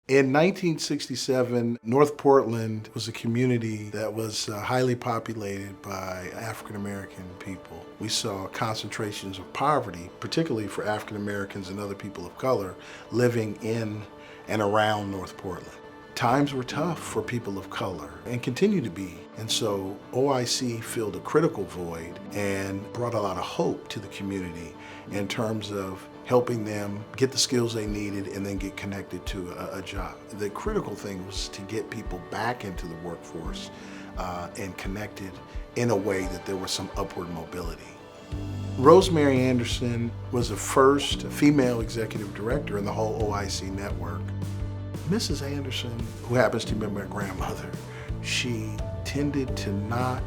In 1967, North Portland was a community that was highly populated by African American people. We saw concentrations of poverty, particularly for African Americans and other people of color, living in and around North Portland. Times were tough for people of color and continue to be. And so OIC filled a critical void and brought a lot of hope to the community in terms of helping them get the skills they needed and then get connected to a job. The critical thing was to get people back into the workforce and connected in a way that there was some upward mobility. Rosemary Anderson was the first female executive director in the whole OIC network. Mrs. Anderson, who happens to be my grandmother, she tended to not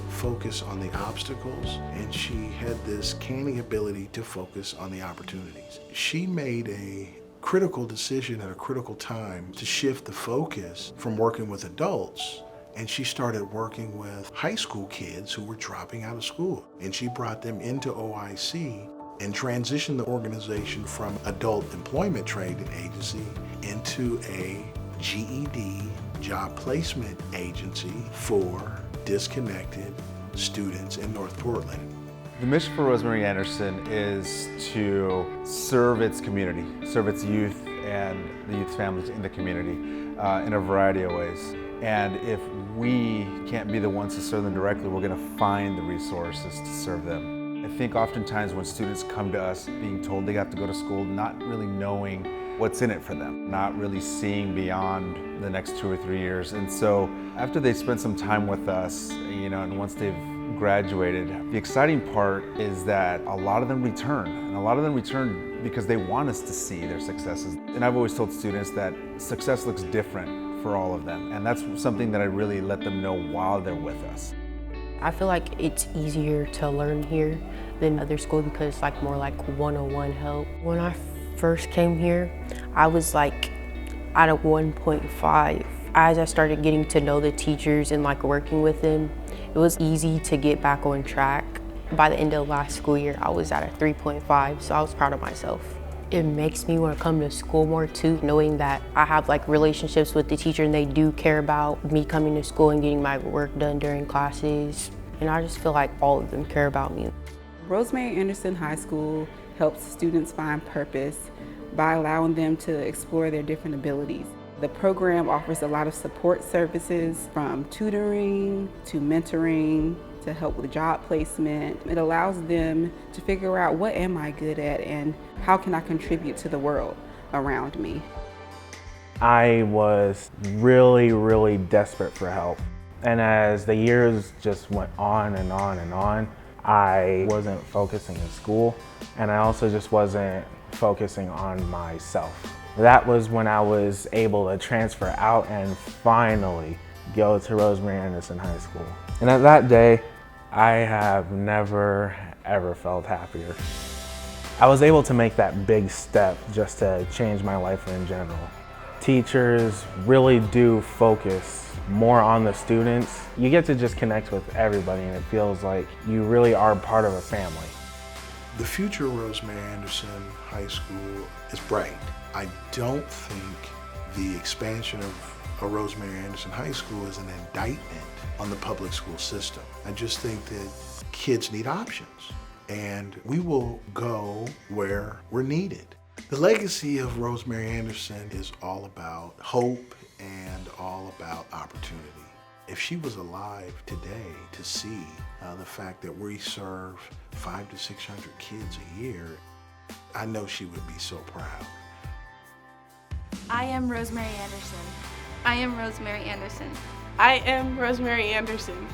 focus on the obstacles, and she had this canny ability to focus on the opportunities. She made a critical decision at a critical time to shift the focus from working with adults, and she started working with high school kids who were dropping out of school. And she brought them into OIC and transitioned the organization from adult employment training agency into a GED job placement agency for disconnected students in North Portland. The mission for Rosemary Anderson is to serve its community, serve its youth and the youth families in the community in a variety of ways. And if we can't be the ones to serve them directly, we're going to find the resources to serve them. I think oftentimes when students come to us being told they have to go to school, not really knowing what's in it for them, not really seeing beyond the next 2 or 3 years. And so after they spend some time with us, and once they've graduated, the exciting part is that a lot of them return. And a lot of them return because they want us to see their successes. And I've always told students that success looks different for all of them. And that's something that I really let them know while they're with us. I feel like it's easier to learn here than other schools because it's more like one-on-one help. When I first came here, I was like at a 1.5. As I started getting to know the teachers and working with them, it was easy to get back on track. By the end of last school year, I was at a 3.5, so I was proud of myself. It makes me want to come to school more too, knowing that I have relationships with the teacher and they do care about me coming to school and getting my work done during classes. And I just feel like all of them care about me. Rosemary Anderson High School helps students find purpose by allowing them to explore their different abilities. The program offers a lot of support services, from tutoring to mentoring to help with job placement. It allows them to figure out, what am I good at and how can I contribute to the world around me. I was really desperate for help. And as the years just went on and on and on, I wasn't focusing in school, and I also just wasn't focusing on myself. That was when I was able to transfer out and finally go to Rosemary Anderson High School. And at that day, I have never ever felt happier. I was able to make that big step just to change my life in general. Teachers really do focus more on the students. You get to just connect with everybody, and it feels like you really are part of a family. The future of Rosemary Anderson High School is bright. I don't think the expansion of Rosemary Anderson High School is an indictment on the public school system. I just think that kids need options, and we will go where we're needed. The legacy of Rosemary Anderson is all about hope and all about opportunity. If she was alive today to see the fact that we serve 500 to 600 kids a year, I know she would be so proud. I am Rosemary Anderson. I am Rosemary Anderson. I am Rosemary Anderson.